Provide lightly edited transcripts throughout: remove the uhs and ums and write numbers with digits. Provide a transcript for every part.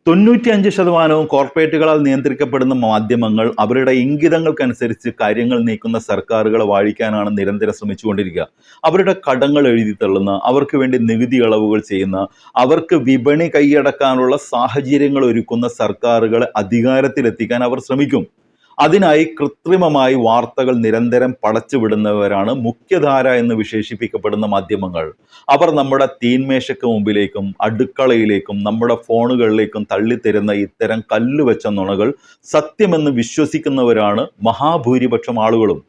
95% കോർപ്പറേറ്റുകളാൽ നിയന്ത്രിക്കപ്പെടുന്ന മാധ്യമങ്ങൾ അവരുടെ ഇംഗിതങ്ങൾക്കനുസരിച്ച് കാര്യങ്ങൾ നീക്കുന്ന സർക്കാരുകളെ വാഴിക്കാനാണ് നിരന്തരം ശ്രമിച്ചുകൊണ്ടിരിക്കുക. അവരുടെ കടങ്ങൾ എഴുതി തള്ളുന്ന, അവർക്ക് വേണ്ടി നികുതി ഇളവുകൾ ചെയ്യുന്ന, അവർക്ക് വിപണി കൈയടക്കാനുള്ള സാഹചര്യങ്ങൾ ഒരുക്കുന്ന സർക്കാരുകളെ അധികാരത്തിലെത്തിക്കാൻ അവർ ശ്രമിക്കും. അതിനായി കൃത്രിമമായി വാർത്തകൾ നിരന്തരം പടച്ചുവിടുന്നവരാണ് മുഖ്യധാര എന്ന് വിശേഷിപ്പിക്കപ്പെടുന്ന മാധ്യമങ്ങൾ. അവർ നമ്മുടെ തീന്മേശയ്ക്ക് മുമ്പിലേക്കും അടുക്കളയിലേക്കും നമ്മുടെ ഫോണുകളിലേക്കും തള്ളിത്തരുന്ന ഇത്തരം കല്ലുവെച്ച നുണകൾ സത്യമെന്ന് വിശ്വസിക്കുന്നവരാണ് മഹാഭൂരിപക്ഷം ആളുകളും.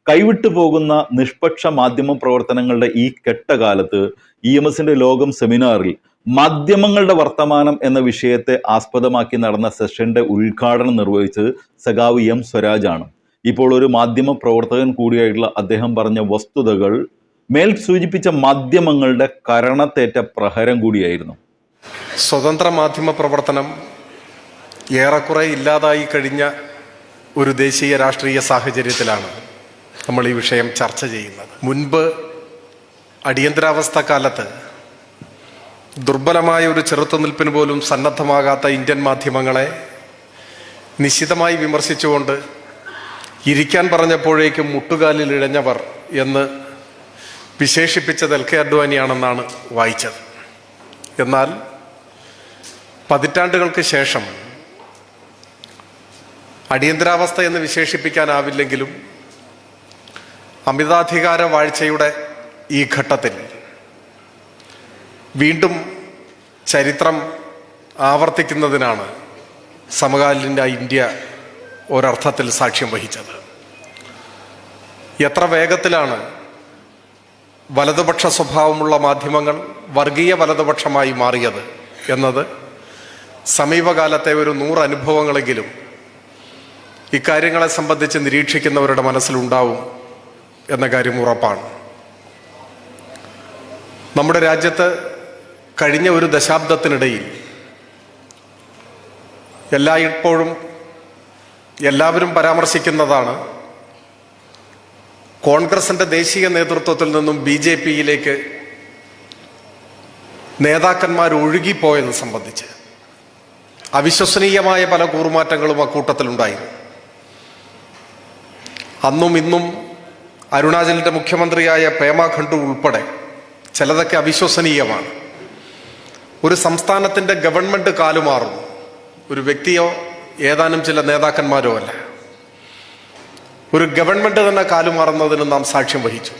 കൈവിട്ടു പോകുന്ന നിഷ്പക്ഷ മാധ്യമ പ്രവർത്തനങ്ങളുടെ ഈ കെട്ടകാലത്ത് EMSന്റെ ലോകം സെമിനാറിൽ മാധ്യമങ്ങളുടെ വർത്തമാനം എന്ന വിഷയത്തെ ആസ്പദമാക്കി നടന്ന സെഷന്റെ ഉദ്ഘാടനം നിർവഹിച്ചത് സഖാവ് M സ്വരാജ് ആണ്. ഇപ്പോൾ ഒരു മാധ്യമ പ്രവർത്തകൻ കൂടിയായിട്ടുള്ള അദ്ദേഹം പറഞ്ഞ വസ്തുതകൾ മേൽ സൂചിപ്പിച്ച മാധ്യമങ്ങളുടെ കരണത്തേറ്റ പ്രഹരം കൂടിയായിരുന്നു. സ്വതന്ത്ര മാധ്യമ പ്രവർത്തനം ഏറെക്കുറെ ഇല്ലാതായി കഴിഞ്ഞ ഒരു ദേശീയ രാഷ്ട്രീയ സാഹചര്യത്തിലാണ് നമ്മൾ ഈ വിഷയം ചർച്ച ചെയ്യുന്നത്. മുൻപ് അടിയന്തരാവസ്ഥ കാലത്ത് ദുർബലമായ ഒരു ചെറുത്തുനിൽപ്പിന് പോലും സന്നദ്ധമാകാത്ത ഇന്ത്യൻ മാധ്യമങ്ങളെ നിശിതമായി വിമർശിച്ചുകൊണ്ട് ഇരിക്കാൻ പറഞ്ഞപ്പോഴേക്കും മുട്ടുകാലിൽ ഇഴഞ്ഞവർ എന്ന് വിശേഷിപ്പിച്ചത് LK അദ്വാനിയാണെന്നാണ് വായിച്ചത്. എന്നാൽ പതിറ്റാണ്ടുകൾക്ക് ശേഷം അടിയന്തരാവസ്ഥ എന്ന് വിശേഷിപ്പിക്കാനാവില്ലെങ്കിലും അമിതാധികാര വാഴ്ചയുടെ ഈ ഘട്ടത്തിൽ വീണ്ടും ചരിത്രം ആവർത്തിക്കുന്നതിനാണ് സമകാലീന ഇന്ത്യ ഒരർത്ഥത്തിൽ സാക്ഷ്യം വഹിച്ചത്. എത്ര വേഗത്തിലാണ് വലതുപക്ഷ സ്വഭാവമുള്ള മാധ്യമങ്ങൾ വർഗീയ വലതുപക്ഷമായി മാറിയത് എന്നത് സമീപകാലത്തെ ഒരു 100 അനുഭവങ്ങളെങ്കിലും ഇക്കാര്യങ്ങളെ സംബന്ധിച്ച് നിരീക്ഷിക്കുന്നവരുടെ മനസ്സിലുണ്ടാവും എന്ന കാര്യം ഉറപ്പാണ്. നമ്മുടെ രാജ്യത്ത് കഴിഞ്ഞ ഒരു ദശാബ്ദത്തിനിടയിൽ എല്ലായ്പ്പോഴും എല്ലാവരും പരാമർശിക്കുന്നതാണ് കോൺഗ്രസിന്റെ ദേശീയ നേതൃത്വത്തിൽ നിന്നും BJPയിലേക്ക് നേതാക്കന്മാർ ഒഴുകിപ്പോയത് സംബന്ധിച്ച് അവിശ്വസനീയമായ പല കൂറുമാറ്റങ്ങളും അക്കൂട്ടത്തിലുണ്ടായിരുന്നു. അന്നും ഇന്നും അരുണാചലിന്റെ മുഖ്യമന്ത്രിയായ പേമ ഖണ്ഡു ഉൾപ്പെടെ ചിലതൊക്കെ അവിശ്വസനീയമാണ്. ഒരു സംസ്ഥാനത്തിന്റെ ഗവൺമെന്റ് കാലുമാറുന്നു, ഒരു വ്യക്തിയോ ഏതാനും ചില നേതാക്കന്മാരോ അല്ല, ഒരു ഗവൺമെന്റ് തന്നെ കാലുമാറുന്നതിന് നാം സാക്ഷ്യം വഹിച്ചു.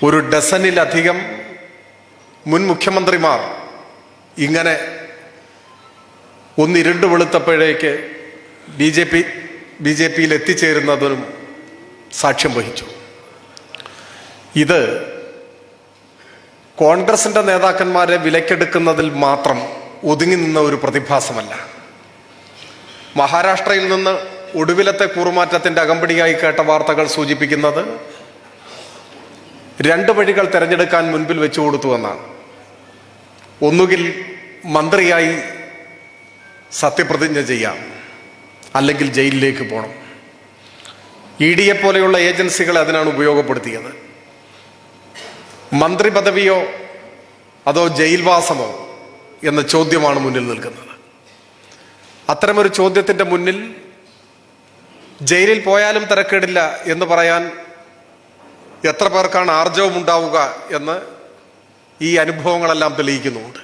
ഒരു ഡസനിലധികം മുൻ മുഖ്യമന്ത്രിമാർ ഇങ്ങനെ ഒന്നിരുണ്ട് വെളുത്തപ്പോഴേക്ക് BJPയിൽ എത്തിച്ചേരുന്നതിനും സാക്ഷ്യം വഹിച്ചു. ഇത് കോൺഗ്രസിന്റെ നേതാക്കന്മാരെ വിലക്കെടുക്കുന്നതിൽ മാത്രം ഒതുങ്ങി നിന്ന ഒരു പ്രതിഭാസമല്ല. മഹാരാഷ്ട്രയിൽ നിന്ന് ഒടുവിലത്തെ കൂറുമാറ്റത്തിന്റെ അകമ്പടിയായി കേട്ട വാർത്തകൾ സൂചിപ്പിക്കുന്നത് 2 വഴികൾ തിരഞ്ഞെടുക്കാൻ മുൻപിൽ വെച്ചു കൊടുത്തു എന്നാണ്. ഒന്നുകിൽ മന്ത്രിയായി സത്യപ്രതിജ്ഞ ചെയ്യാം, അല്ലെങ്കിൽ ജയിലിലേക്ക് പോകണം. ED പോലെയുള്ള ഏജൻസികളെ അതിനാണ് ഉപയോഗപ്പെടുത്തിയത്. മന്ത്രി പദവിയോ അതോ ജയിൽവാസമോ എന്ന ചോദ്യമാണ് മുന്നിൽ നിൽക്കുന്നത്. അത്തരമൊരു ചോദ്യത്തിന്റെ മുന്നിൽ ജയിലിൽ പോയാലും തിരക്കേടില്ല എന്ന് പറയാൻ എത്ര പേർക്കാണ് ആർജവം ഉണ്ടാവുക എന്ന് ഈ അനുഭവങ്ങളെല്ലാം തെളിയിക്കുന്നുണ്ട്.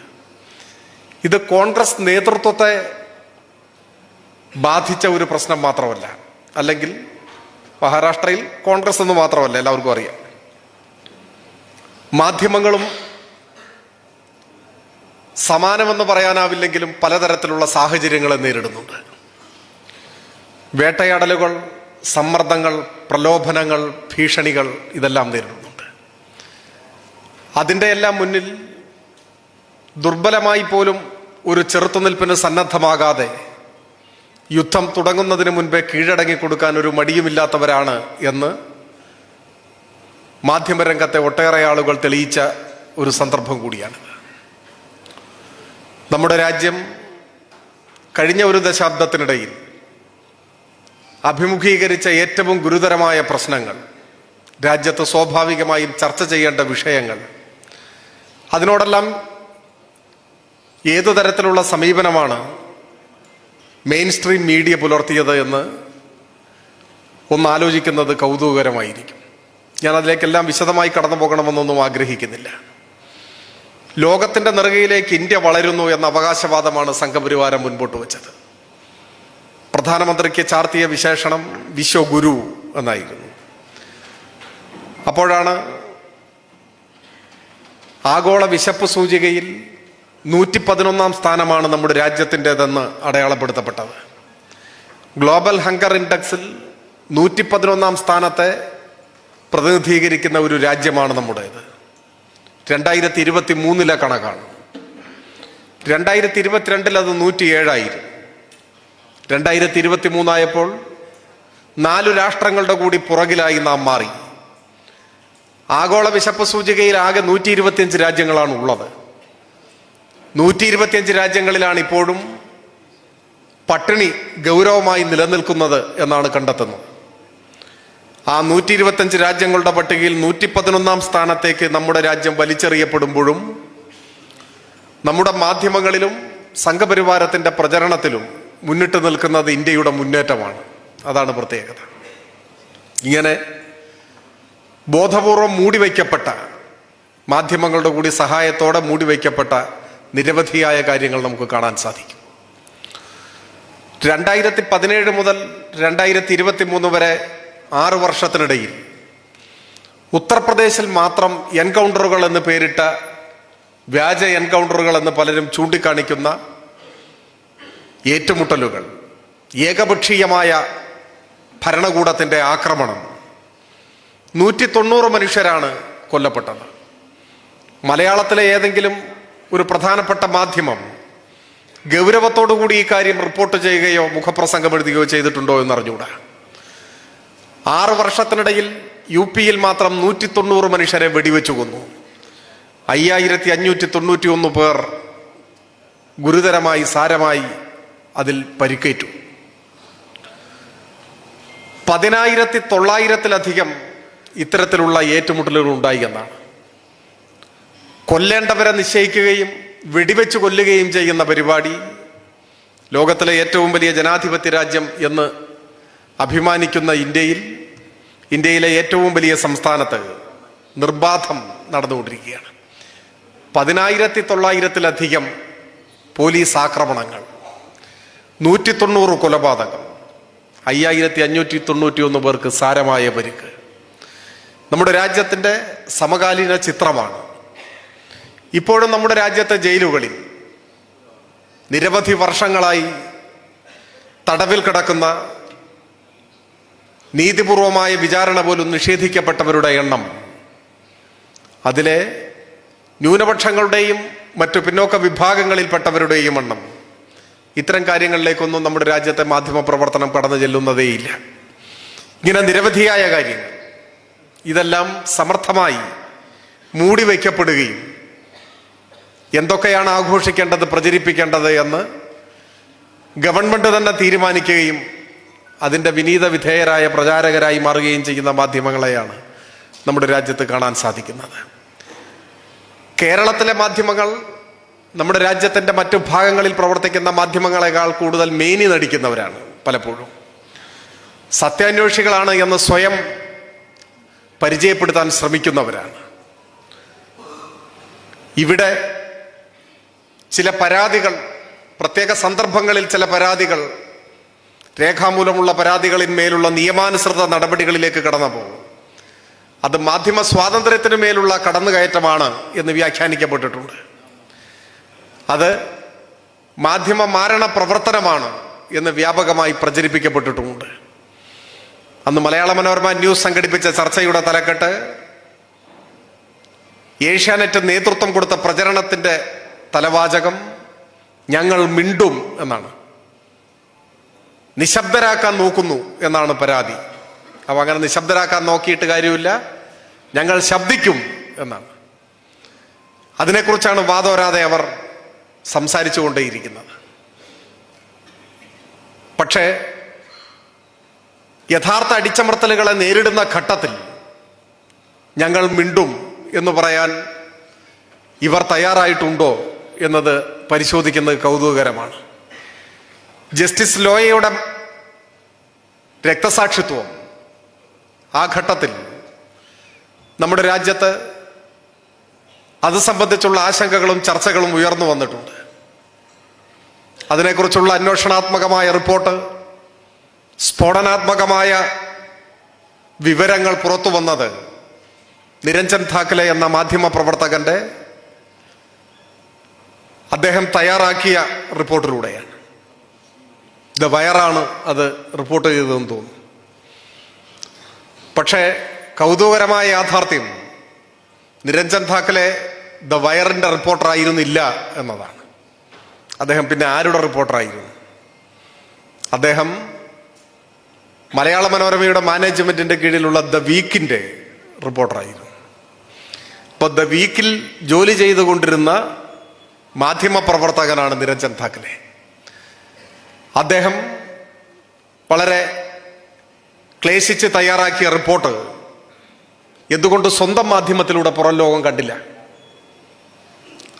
ഇത് കോൺഗ്രസ് നേതൃത്വത്തെ ബാധിച്ച ഒരു പ്രശ്നം മാത്രമല്ല, അല്ലെങ്കിൽ മഹാരാഷ്ട്രയിൽ കോൺഗ്രസ് എന്ന് മാത്രമല്ല, എല്ലാവർക്കും അറിയാം. മാധ്യമങ്ങളും സമാനമെന്ന് പറയാനാവില്ലെങ്കിലും പലതരത്തിലുള്ള സാഹചര്യങ്ങളെ നേരിടുന്നുണ്ട്. വേട്ടയാടലുകൾ, സമ്മർദ്ദങ്ങൾ, പ്രലോഭനങ്ങൾ, ഭീഷണികൾ ഇതെല്ലാം നേരിടുന്നുണ്ട്. അതിൻ്റെ എല്ലാം മുന്നിൽ ദുർബലമായി പോലും ഒരു ചെറുത്തുനിൽപ്പിന് സന്നദ്ധമാകാതെ യുദ്ധം തുടങ്ങുന്നതിന് മുൻപേ കീഴടങ്ങി കൊടുക്കാൻ ഒരു മടിയുമില്ലാത്തവരാണ് എന്ന് മാധ്യമരംഗത്തെ ഒട്ടേറെ ആളുകൾ തെളിയിച്ച ഒരു സന്ദർഭം കൂടിയാണ്. നമ്മുടെ രാജ്യം കഴിഞ്ഞ ഒരു ദശാബ്ദത്തിനിടയിൽ അഭിമുഖീകരിച്ച ഏറ്റവും ഗുരുതരമായ പ്രശ്നങ്ങൾ, രാജ്യത്ത് സ്വാഭാവികമായും ചർച്ച ചെയ്യേണ്ട വിഷയങ്ങൾ, അതിനോടെല്ലാം ഏതു തരത്തിലുള്ള സമീപനമാണ് മെയിൻ സ്ട്രീം മീഡിയ പുലർത്തിയത് എന്ന് ഒന്ന് ആലോചിക്കുന്നത് കൗതുകകരമായിരിക്കും. ഞാൻ അതിലേക്കെല്ലാം വിശദമായി കടന്നു പോകണമെന്നൊന്നും ആഗ്രഹിക്കുന്നില്ല. ലോകത്തിൻ്റെ നെറുകയിലേക്ക് ഇന്ത്യ വളരുന്നു എന്ന അവകാശവാദമാണ് സംഘപരിവാരം മുൻപോട്ട് വെച്ചത്. പ്രധാനമന്ത്രിക്ക് ചാർത്തിയ വിശേഷണം വിശ്വഗുരു എന്നായിരുന്നു. അപ്പോഴാണ് ആഗോള വിശപ്പ് സൂചികയിൽ 111 സ്ഥാനമാണ് നമ്മുടെ രാജ്യത്തിൻ്റെതെന്ന് അടയാളപ്പെടുത്തപ്പെട്ടത്. ഗ്ലോബൽ ഹങ്കർ ഇൻഡെക്സിൽ 111 സ്ഥാനത്തെ പ്രതിനിധീകരിക്കുന്ന ഒരു രാജ്യമാണ് നമ്മുടേത്. 2023 കണക്കാണ്. 2022 അത് 107 2023 ആയപ്പോൾ 4 രാഷ്ട്രങ്ങളുടെ കൂടി പുറകിലായി നാം മാറി. ആഗോള വിശപ്പ് സൂചികയിൽ ആകെ 125 രാജ്യങ്ങളാണ് ഉള്ളത്. 125 രാജ്യങ്ങളിലാണ് ഇപ്പോഴും പട്ടിണി ഗൗരവമായി നിലനിൽക്കുന്നത് എന്നാണ് കണ്ടെത്തുന്നത്. ആ 125 രാജ്യങ്ങളുടെ പട്ടികയിൽ 111 സ്ഥാനത്തേക്ക് നമ്മുടെ രാജ്യം വലിച്ചെറിയപ്പെടുമ്പോഴും നമ്മുടെ മാധ്യമങ്ങളിലും സംഘപരിവാരത്തിന്റെ പ്രചരണത്തിലും മുന്നിട്ട് നിൽക്കുന്നത് ഇന്ത്യയുടെ മുന്നേറ്റമാണ്. അതാണ് പ്രത്യേകത. ഇങ്ങനെ ബോധപൂർവം മൂടിവയ്ക്കപ്പെട്ട, മാധ്യമങ്ങളുടെ കൂടി സഹായത്തോടെ മൂടിവയ്ക്കപ്പെട്ട നിരവധിയായ കാര്യങ്ങൾ നമുക്ക് കാണാൻ സാധിക്കും. 2017 മുതൽ 2023 വരെ 6 വർഷത്തിനിടയിൽ ഉത്തർപ്രദേശിൽ മാത്രം എൻകൗണ്ടറുകൾ എന്ന് പേരിട്ട വ്യാജ എൻകൗണ്ടറുകൾ എന്ന് പലരും ചൂണ്ടിക്കാണിക്കുന്ന ഏറ്റുമുട്ടലുകൾ, ഏകപക്ഷീയമായ ഭരണകൂടത്തിൻ്റെ ആക്രമണം, 190 മനുഷ്യരാണ് കൊല്ലപ്പെട്ടത്. മലയാളത്തിലെ ഏതെങ്കിലും ഒരു പ്രധാനപ്പെട്ട മാധ്യമം ഗൗരവത്തോടുകൂടി ഈ കാര്യം റിപ്പോർട്ട് ചെയ്യുകയോ മുഖപ്രസംഗം എഴുതുകയോ ചെയ്തിട്ടുണ്ടോ എന്നറിഞ്ഞുകൂടാ. 6 വർഷത്തിനിടയിൽ UP-യിൽ മാത്രം 190 മനുഷ്യരെ വെടിവെച്ചു കൊന്നു. 5591 പേർ ഗുരുതരമായി, സാരമായി അതിൽ പരിക്കേറ്റു. 10,900-ലധികം ഇത്തരത്തിലുള്ള ഏറ്റുമുട്ടലുകൾ ഉണ്ടായി എന്നാണ്. കൊല്ലേണ്ടവരെ നിശ്ചയിക്കുകയും വെടിവെച്ച് കൊല്ലുകയും ചെയ്യുന്ന പരിപാടി ലോകത്തിലെ ഏറ്റവും വലിയ ജനാധിപത്യ രാജ്യം എന്ന് അഭിമാനിക്കുന്ന ഇന്ത്യയിലെ ഏറ്റവും വലിയ സംസ്ഥാനത്ത് നിർബാധം നടന്നുകൊണ്ടിരിക്കുകയാണ്. 10,900-ലധികം പോലീസ് ആക്രമണങ്ങൾ, 190 കൊലപാതകം, 5591 പേർക്ക് സാരമായ പരിക്ക് നമ്മുടെ രാജ്യത്തിൻ്റെ സമകാലീന ചിത്രമാണ്. ഇപ്പോഴും നമ്മുടെ രാജ്യത്തെ ജയിലുകളിൽ നിരവധി വർഷങ്ങളായി തടവിൽ കിടക്കുന്ന, നീതിപൂർവമായ വിചാരണ പോലും നിഷേധിക്കപ്പെട്ടവരുടെ എണ്ണം, അതിലെ ന്യൂനപക്ഷങ്ങളുടെയും മറ്റു പിന്നോക്ക വിഭാഗങ്ങളിൽപ്പെട്ടവരുടെയും എണ്ണം, ഇത്തരം കാര്യങ്ങളിലേക്കൊന്നും നമ്മുടെ രാജ്യത്തെ മാധ്യമ പ്രവർത്തനം കടന്നു ചെല്ലുന്നതേയില്ല. ഇങ്ങനെ നിരവധിയായ കാര്യങ്ങൾ, ഇതെല്ലാം സമർത്ഥമായി മൂടിവെക്കപ്പെടുകയും എന്തൊക്കെയാണ് ആഘോഷിക്കേണ്ടത്, പ്രചരിപ്പിക്കേണ്ടത് എന്ന് ഗവൺമെന്റ് തന്നെ തീരുമാനിക്കുകയും അതിൻ്റെ വിനീത വിധേയരായ പ്രചാരകരായി മാറുകയും ചെയ്യുന്ന മാധ്യമങ്ങളെയാണ് നമ്മുടെ രാജ്യത്ത് കാണാൻ സാധിക്കുന്നത്. കേരളത്തിലെ മാധ്യമങ്ങൾ നമ്മുടെ രാജ്യത്തിൻ്റെ മറ്റു ഭാഗങ്ങളിൽ പ്രവർത്തിക്കുന്ന മാധ്യമങ്ങളെക്കാൾ കൂടുതൽ മേനി നടിക്കുന്നവരാണ്. പലപ്പോഴും സത്യാന്വേഷികളാണ് എന്ന് സ്വയം പരിചയപ്പെടുത്താൻ ശ്രമിക്കുന്നവരാണ്. ഇവിടെ ചില പരാതികൾ, പ്രത്യേക സന്ദർഭങ്ങളിൽ ചില പരാതികൾ, രേഖാമൂലമുള്ള പരാതികളിന്മേലുള്ള നിയമാനുസൃത നടപടികളിലേക്ക് കടന്നു പോകും. അത് മാധ്യമ സ്വാതന്ത്ര്യത്തിന് മേലുള്ള കടന്നുകയറ്റമാണ് എന്ന് വ്യാഖ്യാനിക്കപ്പെട്ടിട്ടുണ്ട്. അത് മാധ്യമ മാരണ പ്രവർത്തനമാണ് എന്ന് വ്യാപകമായി പ്രചരിപ്പിക്കപ്പെട്ടിട്ടുമുണ്ട്. അന്ന് മലയാള മനോരമ ന്യൂസ് സംഘടിപ്പിച്ച ചർച്ചയുടെ തലക്കെട്ട് ഏഷ്യാനെറ്റ് നേതൃത്വം കൊടുത്ത പ്രചരണത്തിന്റെ തലവാചകം ഞങ്ങൾ മിണ്ടും എന്നാണ്. നിശബ്ദരാക്കാൻ നോക്കുന്നു എന്നാണ് പരാതി. അപ്പൊ അങ്ങനെ നിശബ്ദരാക്കാൻ നോക്കിയിട്ട് കാര്യമില്ല, ഞങ്ങൾ ശബ്ദിക്കും എന്നാണ്. അതിനെക്കുറിച്ചാണ് വാദോരാതെ അവർ സംസാരിച്ചു കൊണ്ടേയിരിക്കുന്നത്. പക്ഷേ യഥാർത്ഥ അടിച്ചമർത്തലുകളെ നേരിടുന്ന ഘട്ടത്തിൽ ഞങ്ങൾ മിണ്ടും എന്ന് പറയാൻ ഇവർ തയ്യാറായിട്ടുണ്ടോ എന്നത് പരിശോധിക്കുന്നത് കൗതുകകരമാണ്. ജസ്റ്റിസ് ലോയയുടെ രക്തസാക്ഷിത്വം ആ ഘട്ടത്തിൽ നമ്മുടെ രാജ്യത്ത് അത് സംബന്ധിച്ചുള്ള ആശങ്കകളും ചർച്ചകളും ഉയർന്നു വന്നിട്ടുണ്ട്. അതിനെക്കുറിച്ചുള്ള അന്വേഷണാത്മകമായ റിപ്പോർട്ട്, സ്ഫോടനാത്മകമായ വിവരങ്ങൾ പുറത്തു വന്നത് നിരഞ്ജൻ ധാക്കലെ എന്ന മാധ്യമ പ്രവർത്തകന്റെ അദ്ദേഹം തയ്യാറാക്കിയ റിപ്പോർട്ടിലൂടെയാണ്. ദ വയറാണ് അത് റിപ്പോർട്ട് ചെയ്തതെന്ന് തോന്നുന്നു. പക്ഷേ കൗതുകകരമായ യാഥാർത്ഥ്യം നിരഞ്ജൻ ധാക്കലെ ദ വയറിന്റെ റിപ്പോർട്ടറായിരുന്നില്ല എന്നതാണ്. അദ്ദേഹം പിന്നെ ആരുടെ റിപ്പോർട്ടറായിരുന്നു? അദ്ദേഹം മലയാള മനോരമയുടെ മാനേജ്മെന്റിന്റെ കീഴിലുള്ള ദ വീക്കിന്റെ റിപ്പോർട്ടറായിരുന്നു. അപ്പൊ ദ വീക്കിൽ ജോലി ചെയ്തുകൊണ്ടിരുന്ന മാധ്യമ പ്രവർത്തകനാണ് നിരഞ്ജൻ ധാക്കലെ. അദ്ദേഹം വളരെ ക്ലേശിച്ച് തയ്യാറാക്കിയ റിപ്പോർട്ട് എന്തുകൊണ്ട് സ്വന്തം മാധ്യമത്തിലൂടെ പുറം ലോകം കണ്ടില്ല?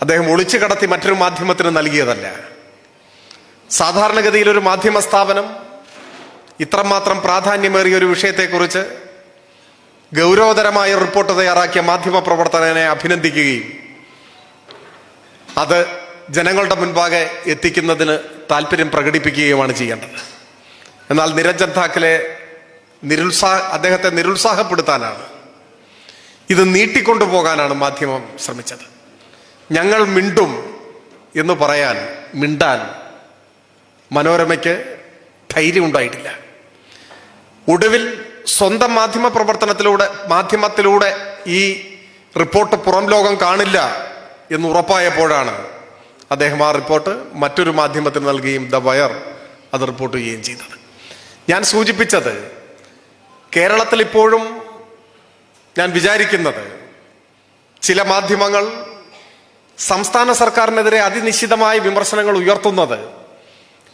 അദ്ദേഹം ഒളിച്ചു കടത്തി മറ്റൊരു മാധ്യമത്തിന് നൽകിയതല്ല. സാധാരണഗതിയിൽ ഒരു മാധ്യമ സ്ഥാപനം ഇത്രമാത്രം പ്രാധാന്യമേറിയ ഒരു വിഷയത്തെക്കുറിച്ച് ഗൗരവതരമായ റിപ്പോർട്ട് തയ്യാറാക്കിയ മാധ്യമ പ്രവർത്തകനെ അഭിനന്ദിക്കുകയും അത് ജനങ്ങളുടെ മുൻപാകെ എത്തിക്കുന്നതിന് താല്പര്യം പ്രകടിപ്പിക്കുകയുമാണ് ചെയ്യേണ്ടത്. എന്നാൽ നിരഞ്ജൻ ധാക്കലെ അദ്ദേഹത്തെ നിരുത്സാഹപ്പെടുത്താനാണ്, ഇത് നീട്ടിക്കൊണ്ടുപോകാനാണ് മാധ്യമം ശ്രമിച്ചത്. ഞങ്ങൾ മിണ്ടും എന്ന് മിണ്ടാൻ മനോരമയ്ക്ക് ധൈര്യം ഉണ്ടായിട്ടില്ല. ഒടുവിൽ സ്വന്തം മാധ്യമത്തിലൂടെ ഈ റിപ്പോർട്ട് പുറം ലോകം കാണില്ല എന്ന് ഉറപ്പായപ്പോഴാണ് അദ്ദേഹം ആ റിപ്പോർട്ട് മറ്റൊരു മാധ്യമത്തിന് നൽകുകയും ദ വയർ അത് റിപ്പോർട്ട് ചെയ്യുകയും ചെയ്തത്. ഞാൻ സൂചിപ്പിച്ചത് കേരളത്തിൽ ഇപ്പോഴും ഞാൻ വിചാരിക്കുന്നത് ചില മാധ്യമങ്ങൾ സംസ്ഥാന സർക്കാരിനെതിരെ അതിനിശ്ചിതമായ വിമർശനങ്ങൾ ഉയർത്തുന്നത്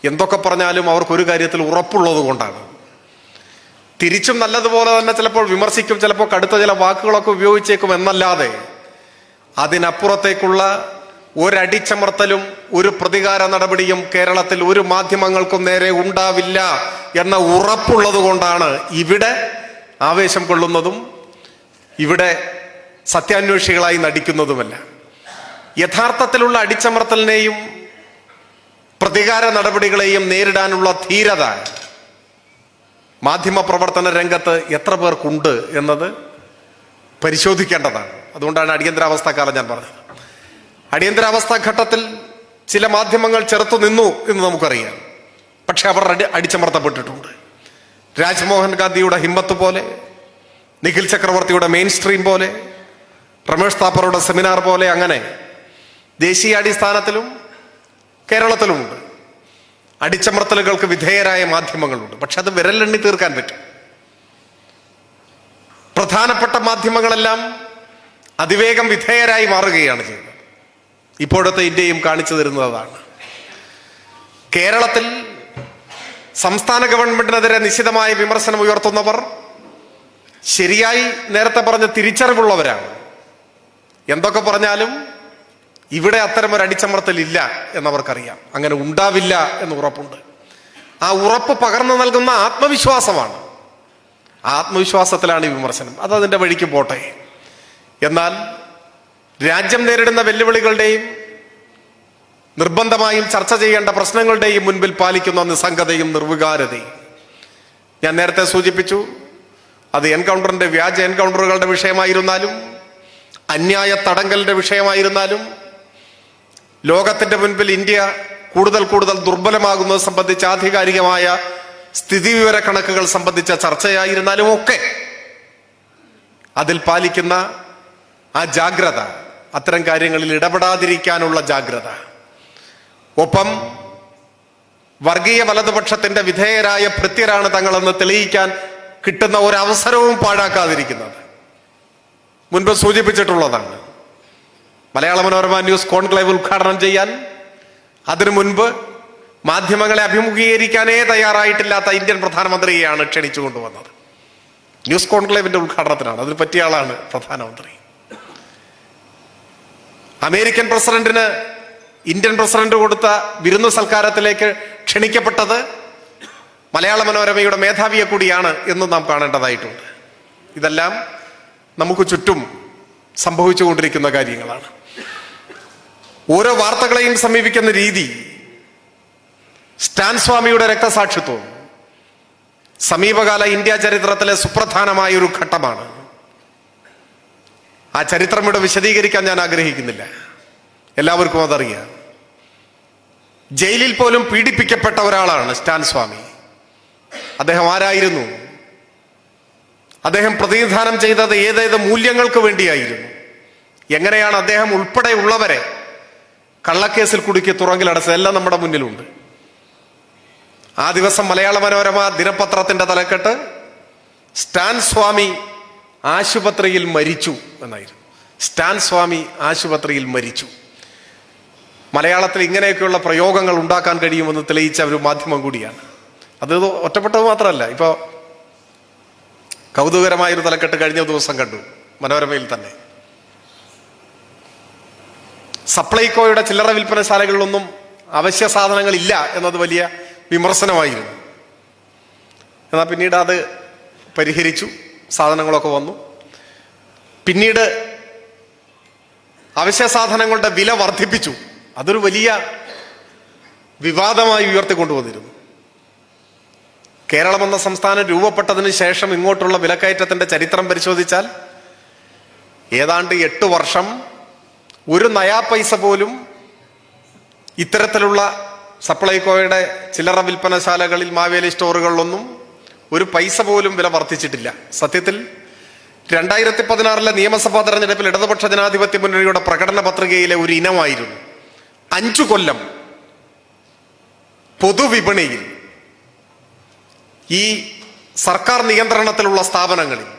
എന്തൊക്കെ പറഞ്ഞാലും അവർക്കൊരു കാര്യത്തിൽ ഉറപ്പുള്ളത് കൊണ്ടാണ്. തിരിച്ചും നല്ലതുപോലെ തന്നെ ചിലപ്പോൾ വിമർശിക്കും, ചിലപ്പോൾ കടുത്ത ചില വാക്കുകളൊക്കെ ഉപയോഗിച്ചേക്കും എന്നല്ലാതെ അതിനപ്പുറത്തേക്കുള്ള ഒരടിച്ചമർത്തലും ഒരു പ്രതികാര നടപടിയും കേരളത്തിൽ ഒരു മാധ്യമങ്ങൾക്കും നേരെ ഉണ്ടാവില്ല എന്ന ഉറപ്പുള്ളത് കൊണ്ടാണ് ഇവിടെ ആവേശം കൊള്ളുന്നതും ഇവിടെ സത്യാന്വേഷികളായി നടിക്കുന്നതുമല്ല. യഥാർത്ഥത്തിലുള്ള അടിച്ചമർത്തലിനെയും പ്രതികാര നടപടികളെയും നേരിടാനുള്ള ധീരത മാധ്യമ പ്രവർത്തന രംഗത്ത് എത്ര പേർക്കുണ്ട് എന്നത് പരിശോധിക്കേണ്ടതാണ്. അതുകൊണ്ടാണ് അടിയന്തരാവസ്ഥക്കാലം ഞാൻ പറഞ്ഞത്. അടിയന്തരാവസ്ഥ ഘട്ടത്തിൽ ചില മാധ്യമങ്ങൾ ചെറുത്തു നിന്നു എന്ന് നമുക്കറിയാം. പക്ഷെ അവർ അടിച്ചമർത്തപ്പെട്ടിട്ടുണ്ട്. രാജ്മോഹൻ ഗാന്ധിയുടെ ഹിമ്മത്ത് പോലെ, നിഖിൽ ചക്രവർത്തിയുടെ മെയിൻ സ്ട്രീം പോലെ, രമേഷ് താപ്പറുടെ സെമിനാർ പോലെ, അങ്ങനെ ദേശീയാടിസ്ഥാനത്തിലും കേരളത്തിലുമുണ്ട് അടിച്ചമർത്തലുകൾക്ക് വിധേയരായ മാധ്യമങ്ങളുണ്ട്. പക്ഷെ അത് വിരലെണ്ണി തീർക്കാൻ പറ്റും. പ്രധാനപ്പെട്ട മാധ്യമങ്ങളെല്ലാം അതിവേഗം വിധേയരായി മാറുകയാണ് ചെയ്യുന്നത്. ഇപ്പോഴത്തെ ഇന്ത്യയും കാണിച്ചു തരുന്നതാണ്. കേരളത്തിൽ സംസ്ഥാന ഗവൺമെന്റിനെതിരെ നിശിതമായ വിമർശനം ഉയർത്തുന്നവർ ശരിയായി നേരത്തെ പറഞ്ഞ തിരിച്ചറിവുള്ളവരാണ്. എന്തൊക്കെ പറഞ്ഞാലും ഇവിടെ അത്തരമൊരു അടിച്ചമർത്തലില്ല എന്നവർക്കറിയാം. അങ്ങനെ ഉണ്ടാവില്ല എന്ന് ഉറപ്പുണ്ട്. ആ ഉറപ്പ് പകർന്നു നൽകുന്ന ആത്മവിശ്വാസമാണ്. ആത്മവിശ്വാസത്തിലാണ് ഈ വിമർശനം. അത് അതിൻ്റെ വഴിക്ക് പോട്ടെ. എന്നാൽ രാജ്യം നേരിടുന്ന വെല്ലുവിളികളുടെയും നിർബന്ധമായും ചർച്ച ചെയ്യേണ്ട പ്രശ്നങ്ങളുടെയും മുൻപിൽ പാലിക്കുന്ന നിസ്സംഗതയും നിർവികാരതയും ഞാൻ നേരത്തെ സൂചിപ്പിച്ചു. അത് എൻകൗണ്ടറിന്റെ വ്യാജ എൻകൗണ്ടറുകളുടെ വിഷയമായിരുന്നാലും അന്യായ തടങ്കലിന്റെ വിഷയമായിരുന്നാലും ലോകത്തിന്റെ മുൻപിൽ ഇന്ത്യ കൂടുതൽ കൂടുതൽ ദുർബലമാകുന്നത് സംബന്ധിച്ച ആധികാരികമായ സ്ഥിതിവിവര കണക്കുകൾ സംബന്ധിച്ച ചർച്ചയായിരുന്നാലും ഒക്കെ അതിൽ പാലിക്കുന്ന ആ ജാഗ്രത, അത്തരം കാര്യങ്ങളിൽ ഇടപെടാതിരിക്കാനുള്ള ജാഗ്രത, ഒപ്പം വർഗീയ വലതുപക്ഷത്തിന്റെ വിധേയരായ ഭൃത്യരാണ് തങ്ങളെന്ന് തെളിയിക്കാൻ കിട്ടുന്ന ഒരവസരവും പാഴാക്കാതിരിക്കുന്നത് മുൻപ് സൂചിപ്പിച്ചിട്ടുള്ളതാണ്. മലയാള മനോരമ ന്യൂസ് കോൺക്ലേവ് ഉദ്ഘാടനം ചെയ്യാൻ അതിനു മുൻപ് മാധ്യമങ്ങളെ അഭിമുഖീകരിക്കാനേ തയ്യാറായിട്ടില്ലാത്ത ഇന്ത്യൻ പ്രധാനമന്ത്രിയെയാണ് ക്ഷണിച്ചു കൊണ്ടുവന്നത്. ന്യൂസ് കോൺക്ലേവിന്റെ ഉദ്ഘാടനത്തിനാണ്. അതിന് പറ്റിയ ആളാണ് പ്രധാനമന്ത്രി. അമേരിക്കൻ പ്രസിഡന്റിന് ഇന്ത്യൻ പ്രസിഡന്റ് കൊടുത്ത വിരുന്നു സൽക്കാരത്തിലേക്ക് ക്ഷണിക്കപ്പെട്ടത് മലയാള മനോരമയുടെ മേധാവിയെ കൂടിയാണ് എന്നും നാം കാണേണ്ടതായിട്ടുണ്ട്. ഇതെല്ലാം നമുക്ക് ചുറ്റും സംഭവിച്ചുകൊണ്ടിരിക്കുന്ന കാര്യങ്ങളാണ്. ഓരോ വാർത്തകളെയും സമീപിക്കുന്ന രീതി, സ്റ്റാൻ സ്വാമിയുടെ രക്തസാക്ഷിത്വം സമീപകാല ഇന്ത്യ ചരിത്രത്തിലെ സുപ്രധാനമായ ഒരു ഘട്ടമാണ്. ആ ചരിത്രം ഇവിടെ വിശദീകരിക്കാൻ ഞാൻ ആഗ്രഹിക്കുന്നില്ല, എല്ലാവർക്കും അതറിയാം. ജയിലിൽ പോലും പീഡിപ്പിക്കപ്പെട്ട ഒരാളാണ് സ്റ്റാൻ സ്വാമി. അദ്ദേഹം ആരായിരുന്നു? അദ്ദേഹം പ്രതിനിധാനം ചെയ്തത് ഏതേത് മൂല്യങ്ങൾക്ക് വേണ്ടിയായിരുന്നു? എങ്ങനെയാണ് അദ്ദേഹം ഉൾപ്പെടെയുള്ളവരെ കള്ളക്കേസിൽ കുടുക്കി തുറങ്കിലടച്ചത്? എല്ലാം നമ്മുടെ മുന്നിലുണ്ട്. ആ ദിവസം മലയാള മനോരമ ദിനപത്രത്തിന്റെ തലക്കെട്ട് സ്റ്റാൻ സ്വാമി ആശുപത്രിയിൽ മരിച്ചു എന്നായിരുന്നു. സ്റ്റാൻ സ്വാമി ആശുപത്രിയിൽ മരിച്ചു. മലയാളത്തിൽ ഇങ്ങനെയൊക്കെയുള്ള പ്രയോഗങ്ങൾ ഉണ്ടാക്കാൻ കഴിയുമെന്ന് തെളിയിച്ച ഒരു മാധ്യമം കൂടിയാണ്. അത് ഒറ്റപ്പെട്ടത് മാത്രമല്ല, ഇപ്പോ കൗതുകരമായൊരു തലക്കെട്ട് കഴിഞ്ഞ ദിവസം കണ്ടു മനോരമയിൽ തന്നെ. സപ്ലൈകോയുടെ ചില്ലറ വിൽപ്പനശാലകളിലൊന്നും അവശ്യ സാധനങ്ങൾ ഇല്ല എന്നത് വലിയ വിമർശനമായിരുന്നു. എന്നാൽ പിന്നീട് അത് പരിഹരിച്ചു, സാധനങ്ങളൊക്കെ വന്നു. പിന്നീട് അവശ്യ സാധനങ്ങളുടെ വില വർദ്ധിപ്പിച്ചു. അതൊരു വലിയ വിവാദമായി ഉയർത്തിക്കൊണ്ടുവന്നിരുന്നു. കേരളം എന്ന സംസ്ഥാനം രൂപപ്പെട്ടതിന് ശേഷം ഇങ്ങോട്ടുള്ള വിലക്കയറ്റത്തിന്റെ ചരിത്രം പരിശോധിച്ചാൽ ഏതാണ്ട് 8 വർഷം ഒരു നയാ പൈസ പോലും ഇത്തരത്തിലുള്ള സപ്ലൈകോയുടെ ചില്ലറ വിൽപ്പനശാലകളിൽ, മാവേലി സ്റ്റോറുകളിലൊന്നും ഒരു പൈസ പോലും വില വർദ്ധിച്ചിട്ടില്ല. സത്യത്തിൽ 2016 നിയമസഭാ തെരഞ്ഞെടുപ്പിൽ ഇടതുപക്ഷ ജനാധിപത്യ മുന്നണിയുടെ പ്രകടന പത്രികയിലെ ഒരു ഇനമായിരുന്നു 5 കൊല്ലം പൊതുവിപണിയിൽ ഈ സർക്കാർ നിയന്ത്രണത്തിലുള്ള സ്ഥാപനങ്ങളിൽ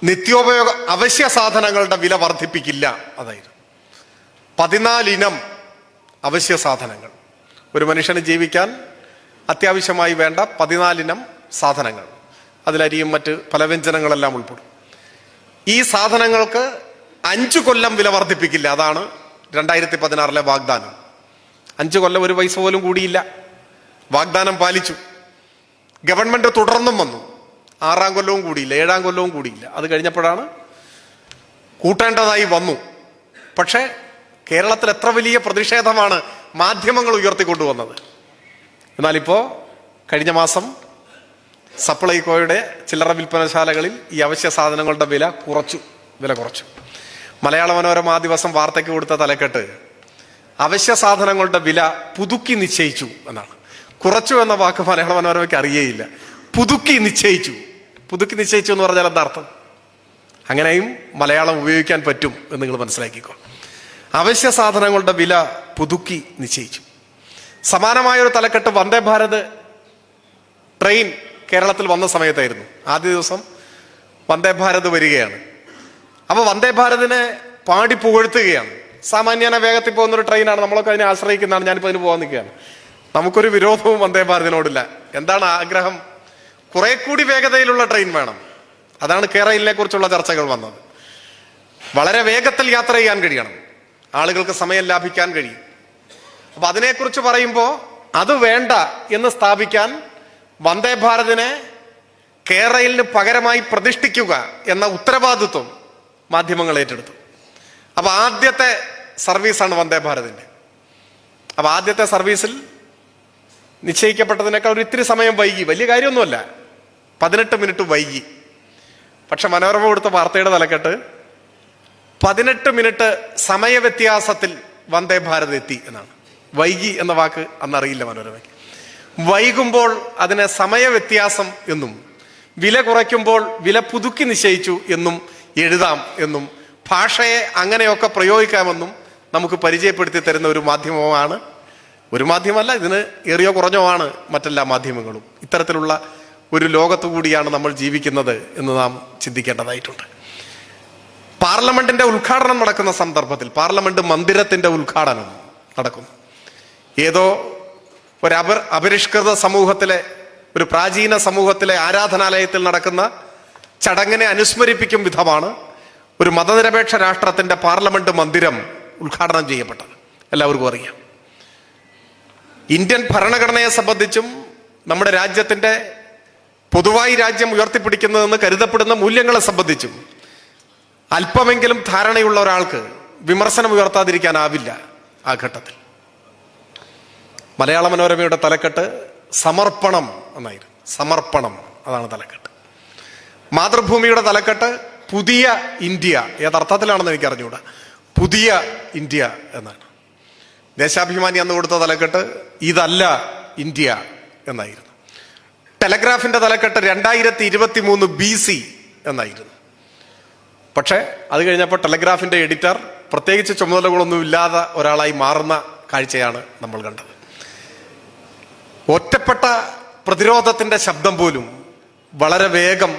നിത്യോപയോഗ അവശ്യ സാധനങ്ങളുടെ വില വർദ്ധിപ്പിക്കില്ല. അതായിരുന്നു 14 ഇനം അവശ്യ സാധനങ്ങൾ. ഒരു മനുഷ്യന് ജീവിക്കാൻ അത്യാവശ്യമായി വേണ്ട 14 ഇനം സാധനങ്ങൾ, അതിലരിയും മറ്റ് പല വ്യഞ്ജനങ്ങളെല്ലാം ഉൾപ്പെടും. ഈ സാധനങ്ങൾക്ക് 5 കൊല്ലം വില വർദ്ധിപ്പിക്കില്ല. അതാണ് 2016 വാഗ്ദാനം. 5 കൊല്ലം ഒരു പൈസ പോലും കൂടിയില്ല. വാഗ്ദാനം പാലിച്ചു. ഗവൺമെന്റ് തുടർന്നും വന്നു. 6ാം കൊല്ലവും കൂടിയില്ല, 7ാം കൊല്ലവും കൂടിയില്ല. അത് കഴിഞ്ഞപ്പോഴാണ് കൂട്ടേണ്ടതായി വന്നു. പക്ഷേ കേരളത്തിൽ എത്ര വലിയ പ്രതിഷേധമാണ് മാധ്യമങ്ങൾ ഉയർത്തിക്കൊണ്ടുവന്നത്. എന്നാലിപ്പോ കഴിഞ്ഞ മാസം സപ്ലൈകോയുടെ ചില്ലറ വിൽപ്പനശാലകളിൽ ഈ അവശ്യ സാധനങ്ങളുടെ വില കുറച്ചു. മലയാള മനോരമ ആ ദിവസം വാർത്തയ്ക്ക് കൊടുത്ത തലക്കെട്ട് അവശ്യ സാധനങ്ങളുടെ വില പുതുക്കി നിശ്ചയിച്ചു എന്നാണ്. കുറച്ചു എന്ന വാക്ക് മലയാള മനോരമയ്ക്ക് അറിയേയില്ല. പുതുക്കി നിശ്ചയിച്ചു എന്ന് പറഞ്ഞാൽ എന്താ അർത്ഥം? അങ്ങനെയും മലയാളം ഉപയോഗിക്കാൻ പറ്റും എന്ന് നിങ്ങൾ മനസ്സിലാക്കിക്കോ. അവശ്യ സാധനങ്ങളുടെ വില പുതുക്കി നിശ്ചയിച്ചു. സമാനമായൊരു തലക്കെട്ട് വന്ദേ ഭാരത് ട്രെയിൻ കേരളത്തിൽ വന്ന സമയത്തായിരുന്നു. ആദ്യ ദിവസം വന്ദേ ഭാരത് വരികയാണ്. അപ്പൊ വന്ദേ ഭാരതിനെ പാടി പുകഴ്ത്തുകയാണ്. സാമാന്യന വേഗത്തിൽ പോകുന്നൊരു ട്രെയിനാണ്, നമ്മളൊക്കെ അതിനെ ആശ്രയിക്കുന്നതാണ്. ഞാനിപ്പോൾ അതിന് പോകാൻ നിൽക്കുകയാണ്. നമുക്കൊരു വിരോധവും വന്ദേ ഭാരതിനോടില്ല. എന്താണ് ആഗ്രഹം? കുറെ കൂടി വേഗതയിലുള്ള ട്രെയിൻ വേണം. അതാണ് കേരളയിലെ കുറിച്ചുള്ള ചർച്ചകൾ വന്നത്. വളരെ വേഗത്തിൽ യാത്ര ചെയ്യാൻ കഴിയണം, ആളുകൾക്ക് സമയം ലാഭിക്കാൻ കഴിയും. അപ്പൊ അതിനെക്കുറിച്ച് പറയുമ്പോൾ അത് വേണ്ട എന്ന് സ്ഥാപിക്കാൻ വന്ദേ ഭാരതിനെ കേരളയിലിന് പകരമായി പ്രതിഷ്ഠിക്കുക എന്ന ഉത്തരവാദിത്വം മാധ്യമങ്ങൾ ഏറ്റെടുത്തു. അപ്പൊ ആദ്യത്തെ സർവീസാണ് വന്ദേ ഭാരതിന്റെ. അപ്പൊ ആദ്യത്തെ സർവീസിൽ നിശ്ചയിക്കപ്പെട്ടതിനേക്കാൾ ഒരു ഇത്തിരി സമയം വൈകി. വലിയ കാര്യമൊന്നുമല്ല, 18 മിനിറ്റ് വൈകി. പക്ഷെ മനോരമ കൊടുത്ത വാർത്തയുടെ തലക്കെട്ട് 18 മിനിറ്റ് സമയവ്യത്യാസത്തിൽ വന്ദേ ഭാരത് എത്തി എന്നാണ്. വൈകി എന്ന വാക്ക് അന്നറിയില്ല മനോരമയ്ക്ക്. വൈകുമ്പോൾ അതിനെ സമയവ്യത്യാസം എന്നും വില കുറയ്ക്കുമ്പോൾ വില പുതുക്കി നിശ്ചയിച്ചു എന്നും എഴുതാം എന്നും ഭാഷയെ അങ്ങനെയൊക്കെ പ്രയോഗിക്കാമെന്നും നമുക്ക് പരിചയപ്പെടുത്തി തരുന്ന ഒരു മാധ്യമമാണ്. ഒരു മാധ്യമമല്ല, ഇതിന് ഏറിയോ കുറഞ്ഞോ ആണ് മറ്റെല്ലാ മാധ്യമങ്ങളും. ഇത്തരത്തിലുള്ള ഒരു ലോകത്തു കൂടിയാണ് നമ്മൾ ജീവിക്കുന്നത് എന്ന് നാം ചിന്തിക്കേണ്ടതായിട്ടുണ്ട്. പാർലമെന്റിന്റെ ഉദ്ഘാടനം നടക്കുന്ന സന്ദർഭത്തിൽ, പാർലമെന്റ് മന്ദിരത്തിന്റെ ഉദ്ഘാടനം നടക്കുന്നു. ഏതോ ഒരു അപരിഷ്കൃത സമൂഹത്തിലെ, ഒരു പ്രാചീന സമൂഹത്തിലെ ആരാധനാലയത്തിൽ നടക്കുന്ന ചടങ്ങിനെ അനുസ്മരിപ്പിക്കും വിധമാണ് ഒരു മതനിരപേക്ഷ രാഷ്ട്രത്തിന്റെ പാർലമെന്റ് മന്ദിരം ഉദ്ഘാടനം ചെയ്യപ്പെട്ടത് എല്ലാവർക്കും അറിയാം. ഇന്ത്യൻ ഭരണഘടനയെ സംബന്ധിച്ചും നമ്മുടെ രാജ്യത്തിൻ്റെ പൊതുവായി രാജ്യം ഉയർത്തിപ്പിടിക്കുന്നതെന്ന് കരുതപ്പെടുന്ന മൂല്യങ്ങളെ സംബന്ധിച്ചും അല്പമെങ്കിലും ധാരണയുള്ള ഒരാൾക്ക് വിമർശനം ഉയർത്താതിരിക്കാനാവില്ല. ആ ഘട്ടത്തിൽ മലയാള മനോരമയുടെ തലക്കെട്ട് സമർപ്പണം എന്നായിരുന്നു. സമർപ്പണം, അതാണ് തലക്കെട്ട്. മാതൃഭൂമിയുടെ തലക്കെട്ട് പുതിയ ഇന്ത്യ. ഏതർത്ഥത്തിലാണെന്ന് എനിക്ക് അറിഞ്ഞുകൂടാ. പുതിയ ഇന്ത്യ എന്നാണ്. ദേശാഭിമാനി അന്ന് കൊടുത്ത തലക്കെട്ട് ഇതല്ല ഇന്ത്യ എന്നായിരുന്നു. ടെലഗ്രാഫിന്റെ തലക്കെട്ട് 2023 BC എന്നായിരുന്നു. പക്ഷെ അത് കഴിഞ്ഞപ്പോൾ ടെലഗ്രാഫിന്റെ എഡിറ്റർ പ്രത്യേകിച്ച് ചുമതലകളൊന്നും ഇല്ലാതെ ഒരാളായി മാറുന്ന കാഴ്ചയാണ് നമ്മൾ കണ്ടത്. ഒറ്റപ്പെട്ട പ്രതിരോധത്തിന്റെ ശബ്ദം പോലും വളരെ വേഗം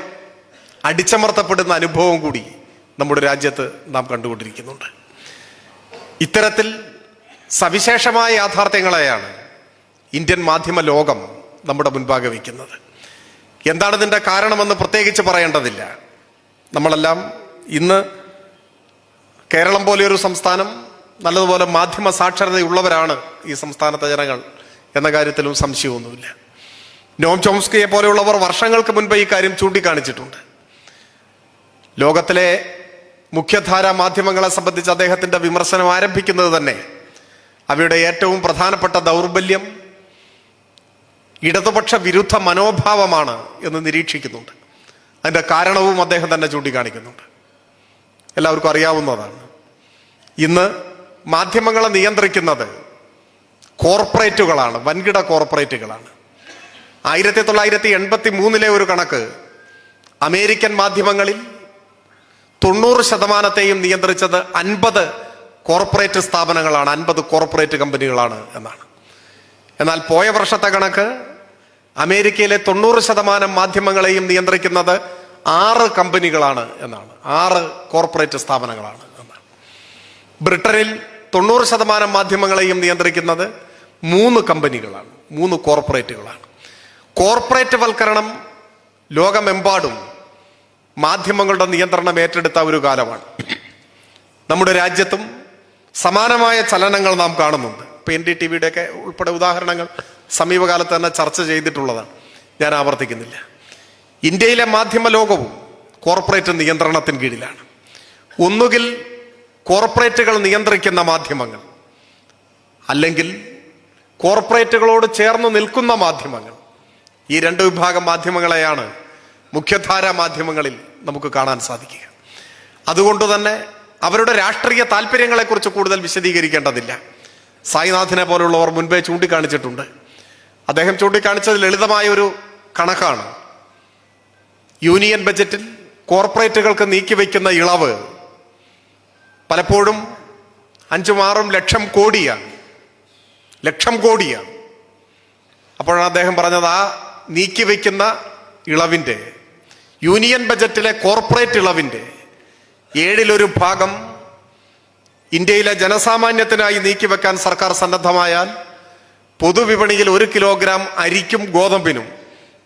അടിച്ചമർത്തപ്പെടുന്ന അനുഭവം കൂടി നമ്മുടെ രാജ്യത്ത് നാം കണ്ടുകൊണ്ടിരിക്കുന്നുണ്ട്. ഇത്തരത്തിൽ സവിശേഷമായ യാഥാർത്ഥ്യങ്ങളെയാണ് ഇന്ത്യൻ മാധ്യമ ലോകം നമ്മുടെ മുൻപാകെ വയ്ക്കുന്നത്. എന്താണ് ഇതിൻ്റെ കാരണമെന്ന് പ്രത്യേകിച്ച് പറയേണ്ടതില്ല. നമ്മളെല്ലാം ഇന്ന് കേരളം പോലെയൊരു സംസ്ഥാനം, നല്ലതുപോലെ മാധ്യമ സാക്ഷരതയുള്ളവരാണ് ഈ സംസ്ഥാനത്തെ ജനങ്ങൾ എന്ന കാര്യത്തിലും സംശയമൊന്നുമില്ല. നോം ചോംസ്കിയെ പോലെയുള്ളവർ വർഷങ്ങൾക്ക് മുൻപ് ഈ കാര്യം ചൂണ്ടിക്കാണിച്ചിട്ടുണ്ട്. ലോകത്തിലെ മുഖ്യധാരാ മാധ്യമങ്ങളെ സംബന്ധിച്ച് അദ്ദേഹത്തിൻ്റെ വിമർശനം ആരംഭിക്കുന്നത് തന്നെ അവയുടെ ഏറ്റവും പ്രധാനപ്പെട്ട ദൗർബല്യം ഇടതുപക്ഷ വിരുദ്ധ മനോഭാവമാണ് എന്ന് നിരീക്ഷിക്കുന്നുണ്ട്. അതിൻ്റെ കാരണവും അദ്ദേഹം തന്നെ ചൂണ്ടിക്കാണിക്കുന്നുണ്ട്. എല്ലാവർക്കും അറിയാവുന്നതാണ്. ഇന്ന് മാധ്യമങ്ങളെ നിയന്ത്രിക്കുന്നത് കോർപ്പറേറ്റുകളാണ്, വൻകിട കോർപ്പറേറ്റുകളാണ്. 1983 ഒരു കണക്ക് അമേരിക്കൻ മാധ്യമങ്ങളിൽ 90% നിയന്ത്രിച്ചത് 50 കോർപ്പറേറ്റ് സ്ഥാപനങ്ങളാണ്, 50 കോർപ്പറേറ്റ് കമ്പനികളാണ് എന്നാണ്. എന്നാൽ പോയ വർഷത്തെ കണക്ക് അമേരിക്കയിലെ 90% മാധ്യമങ്ങളെയും നിയന്ത്രിക്കുന്നത് 6 കമ്പനികളാണ് എന്നാണ്. 6 കോർപ്പറേറ്റ് സ്ഥാപനങ്ങളാണ് എന്നാണ്. ബ്രിട്ടനിൽ 90% മാധ്യമങ്ങളെയും നിയന്ത്രിക്കുന്നത് 3 കമ്പനികളാണ്, 3 കോർപ്പറേറ്റുകളാണ്. കോർപ്പറേറ്റ് വൽക്കരണം ലോകമെമ്പാടും മാധ്യമങ്ങളുടെ നിയന്ത്രണം ഏറ്റെടുത്ത ഒരു കാലമാണ്. നമ്മുടെ രാജ്യത്തും സമാനമായ ചലനങ്ങൾ നാം കാണുന്നുണ്ട്. ഇപ്പം NDTVയുടെ ഒക്കെ ഉൾപ്പെടെ ഉദാഹരണങ്ങൾ സമീപകാലത്ത് തന്നെ ചർച്ച ചെയ്തിട്ടുള്ളതാണ്, ഞാൻ ആവർത്തിക്കുന്നില്ല. ഇന്ത്യയിലെ മാധ്യമ ലോകവും കോർപ്പറേറ്റ് നിയന്ത്രണത്തിന് കീഴിലാണ്. ഒന്നുകിൽ കോർപ്പറേറ്റുകൾ നിയന്ത്രിക്കുന്ന മാധ്യമങ്ങൾ, അല്ലെങ്കിൽ കോർപ്പറേറ്റുകളോട് ചേർന്ന് നിൽക്കുന്ന മാധ്യമങ്ങൾ. ഈ 2 വിഭാഗം മാധ്യമങ്ങളെയാണ് മുഖ്യധാരാ മാധ്യമങ്ങളിൽ നമുക്ക് കാണാൻ സാധിക്കുക. അതുകൊണ്ട് തന്നെ അവരുടെ രാഷ്ട്രീയ താല്പര്യങ്ങളെക്കുറിച്ച് കൂടുതൽ വിശദീകരിക്കേണ്ടതില്ല. സായിനാഥിനെ പോലുള്ളവർ മുൻപേ ചൂണ്ടിക്കാണിച്ചിട്ടുണ്ട്. അദ്ദേഹം ചൂണ്ടിക്കാണിച്ചത് ലളിതമായ ഒരു കണക്കാണ്. യൂണിയൻ ബജറ്റിൽ കോർപ്പറേറ്റുകൾക്ക് നീക്കിവെക്കുന്ന ഇളവ് പലപ്പോഴും 5-6 ലക്ഷം കോടിയാണ്. അപ്പോഴാണ് അദ്ദേഹം പറഞ്ഞത് ആ നീക്കിവെക്കുന്ന ഇളവിൻ്റെ, യൂണിയൻ ബജറ്റിലെ കോർപ്പറേറ്റ് ഇളവിൻ്റെ 1/7 ഭാഗം ഇന്ത്യയിലെ ജനസാമാന്യത്തിനായി നീക്കിവെക്കാൻ സർക്കാർ സന്നദ്ധമായാൽ പൊതുവിപണിയിൽ 1 കിലോഗ്രാം അരിക്കും ഗോതമ്പിനും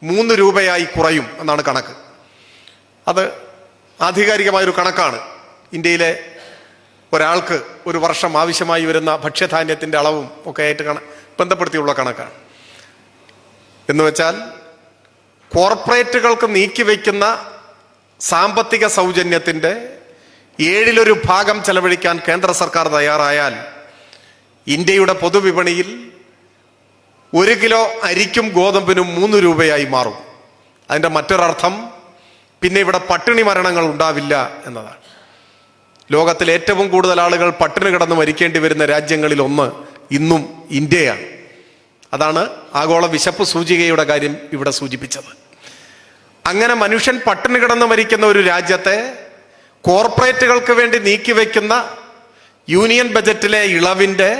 3 രൂപയായി കുറയും എന്നാണ് കണക്ക്. അത് ആധികാരികമായൊരു കണക്കാണ്. ഇന്ത്യയിലെ ഒരാൾക്ക് ഒരു വർഷം ആവശ്യമായി വരുന്ന ഭക്ഷ്യധാന്യത്തിൻ്റെ അളവും ഒക്കെ ആയിട്ട് ബന്ധപ്പെടുത്തിയുള്ള കണക്കാണ്. എന്ന് വെച്ചാൽ കോർപ്പറേറ്റുകൾക്ക് നീക്കിവെക്കുന്ന സാമ്പത്തിക സൗജന്യത്തിൻ്റെ 1/7 ഭാഗം ചെലവഴിക്കാൻ കേന്ദ്ര സർക്കാർ തയ്യാറായാൽ ഇന്ത്യയുടെ പൊതുവിപണിയിൽ 1 കിലോ അരിക്കും ഗോതമ്പിനും 3 രൂപയായി മാറും. അതിൻ്റെ മറ്റൊരർത്ഥം പിന്നെ ഇവിടെ പട്ടിണി മരണങ്ങൾ ഉണ്ടാവില്ല എന്നതാണ്. ലോകത്തിൽ ഏറ്റവും കൂടുതൽ ആളുകൾ പട്ടിണി കിടന്ന് മരിക്കേണ്ടി വരുന്ന രാജ്യങ്ങളിൽ ഒന്ന് ഇന്നും ഇന്ത്യയാണ്. അതാണ് ആഗോള വിശപ്പ് സൂചികയുടെ കാര്യം ഇവിടെ സൂചിപ്പിച്ചത്. അങ്ങനെ മനുഷ്യൻ പട്ടിണി കിടന്ന് മരിക്കുന്ന ഒരു രാജ്യത്തെ കോർപ്പറേറ്റുകൾക്ക് വേണ്ടി നീക്കിവെക്കുന്ന യൂണിയൻ ബജറ്റിലെ ഇളവിൻ്റെ